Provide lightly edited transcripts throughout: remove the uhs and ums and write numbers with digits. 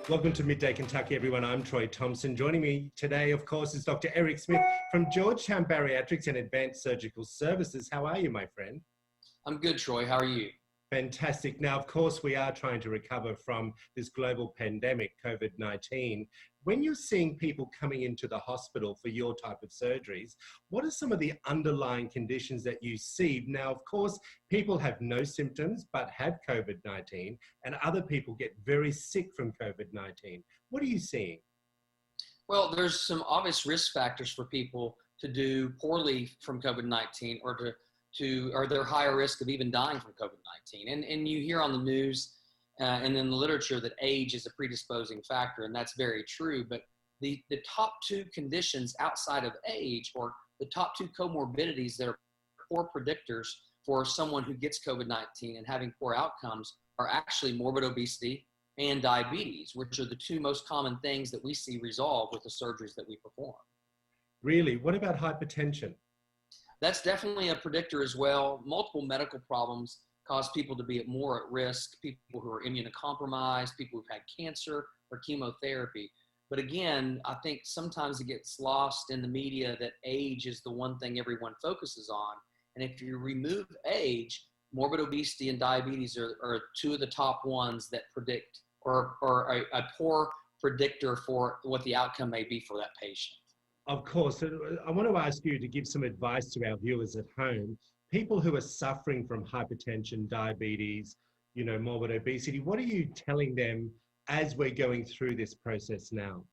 Welcome to Midday Kentucky, everyone. I'm Troy Thompson. Joining me today, of course, is Dr. Eric Smith from Georgetown Bariatrics and Advanced Surgical Services. How are you, my friend? I'm good, Troy. How are you? Fantastic. Now, of course, we are trying to recover from this global pandemic, COVID-19. When you're seeing people coming into the hospital for your type of surgeries, what are some of the underlying conditions that you see? Now, of course, people have no symptoms but have COVID-19, and other people get very sick from COVID-19. What are you seeing? Well, there's some obvious risk factors for people to do poorly from COVID-19 or they're higher risk of even dying from COVID-19. And you hear on the news and in the literature that age is a predisposing factor, and that's very true. But the top two conditions outside of age, or the top two comorbidities that are poor predictors for someone who gets COVID-19 and having poor outcomes, are actually morbid obesity and diabetes, which are the two most common things that we see resolved with the surgeries that we perform. Really? What about hypertension? That's definitely a predictor as well. Multiple medical problems cause people to be more at risk, people who are immunocompromised, people who've had cancer or chemotherapy. But again, I think sometimes it gets lost in the media that age is the one thing everyone focuses on. And if you remove age, morbid obesity and diabetes are two of the top ones that predict or a poor predictor for what the outcome may be for that patient. Of course. I want to ask you to give some advice to our viewers at home, people who are suffering from hypertension, diabetes, morbid obesity. What are you telling them as we're going through this process now?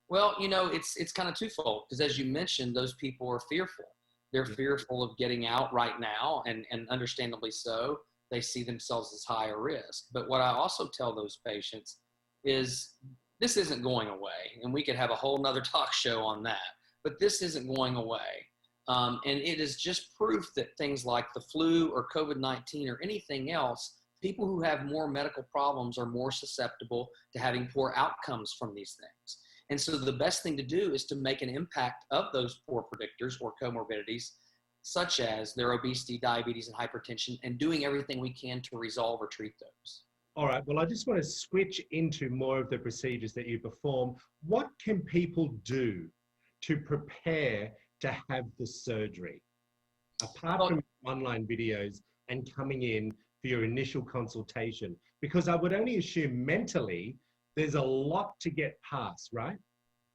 Well, it's kind of twofold, because as you mentioned, those people are fearful. They're fearful of getting out right now, and understandably so. They see themselves as higher risk. But what I also tell those patients is this isn't going away, and we could have a whole nother talk show on that, but this isn't going away. And it is just proof that things like the flu or COVID-19 or anything else, people who have more medical problems are more susceptible to having poor outcomes from these things. And so the best thing to do is to make an impact of those poor predictors or comorbidities, such as their obesity, diabetes, and hypertension, and doing everything we can to resolve or treat those. All right, well, I just want to switch into more of the procedures that you perform. What can people do to prepare to have the surgery, apart from online videos and coming in for your initial consultation? Because I would only assume mentally there's a lot to get past, right?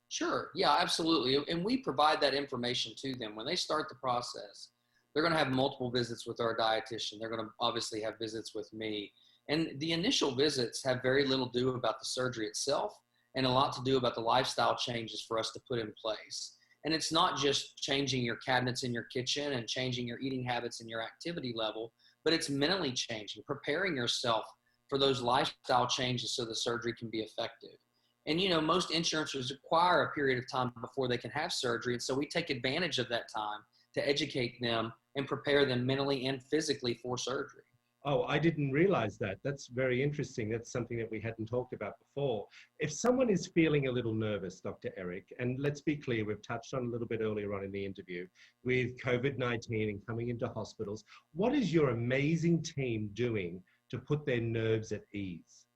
Sure, yeah, absolutely. And we provide that information to them. When they start the process, they're going to have multiple visits with our dietitian. They're going to obviously have visits with me. And the initial visits have very little to do about the surgery itself and a lot to do about the lifestyle changes for us to put in place. And it's not just changing your cabinets in your kitchen and changing your eating habits and your activity level, but it's mentally changing, preparing yourself for those lifestyle changes so the surgery can be effective. And most insurances require a period of time before they can have surgery. And so we take advantage of that time to educate them and prepare them mentally and physically for surgery. Oh, I didn't realize that. That's very interesting. That's something that we hadn't talked about before. If someone is feeling a little nervous, Dr. Eric, and let's be clear, we've touched on a little bit earlier on in the interview with COVID-19 and coming into hospitals, what is your amazing team doing to put their nerves at ease?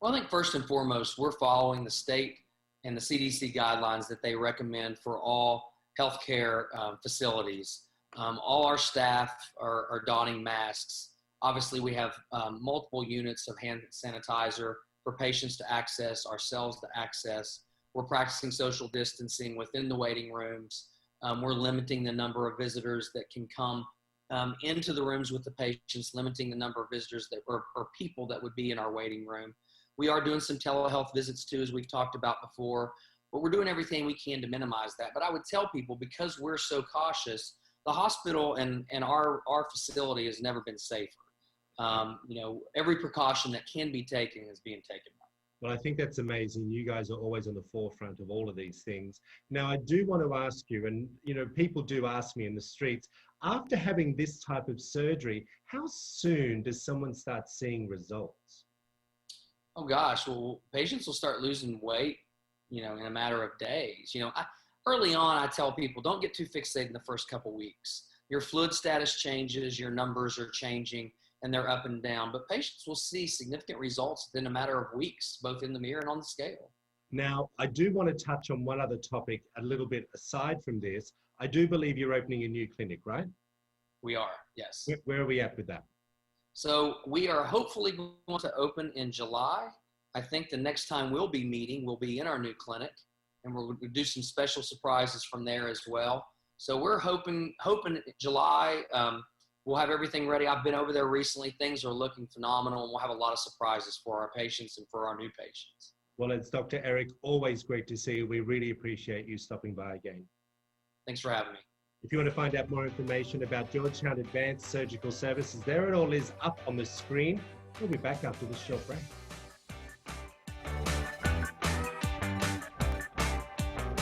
Well, I think first and foremost, we're following the state and the CDC guidelines that they recommend for all healthcare facilities. All our staff are donning masks. Obviously, we have multiple units of hand sanitizer for patients to access, ourselves to access. We're practicing social distancing within the waiting rooms. We're limiting the number of visitors that can come into the rooms with the patients, limiting the number of visitors that or people that would be in our waiting room. We are doing some telehealth visits too, as we've talked about before, but we're doing everything we can to minimize that. But I would tell people, because we're so cautious, the hospital and our facility has never been safer. Every precaution that can be taken is being taken. Well, I think that's amazing. You guys are always on the forefront of all of these things. Now, I do want to ask you, and people do ask me in the streets, after having this type of surgery, how soon does someone start seeing results? Oh gosh, well, patients will start losing weight, in a matter of days. Early on, I tell people, don't get too fixated in the first couple weeks. Your fluid status changes, your numbers are changing, and they're up and down. But patients will see significant results within a matter of weeks, both in the mirror and on the scale. Now, I do want to touch on one other topic a little bit aside from this. I do believe you're opening a new clinic, right? We are, yes. Where are we at with that? So we are hopefully going to open in July. I think the next time we'll be meeting, we'll be in our new clinic, and we'll do some special surprises from there as well. So we're hoping July, we'll have everything ready. I've been over there recently. Things are looking phenomenal, and we'll have a lot of surprises for our patients and for our new patients. Well, it's Dr. Eric. Always great to see you. We really appreciate you stopping by again. Thanks for having me. If you want to find out more information about Georgetown Advanced Surgical Services, there it all is up on the screen. We'll be back after this short break.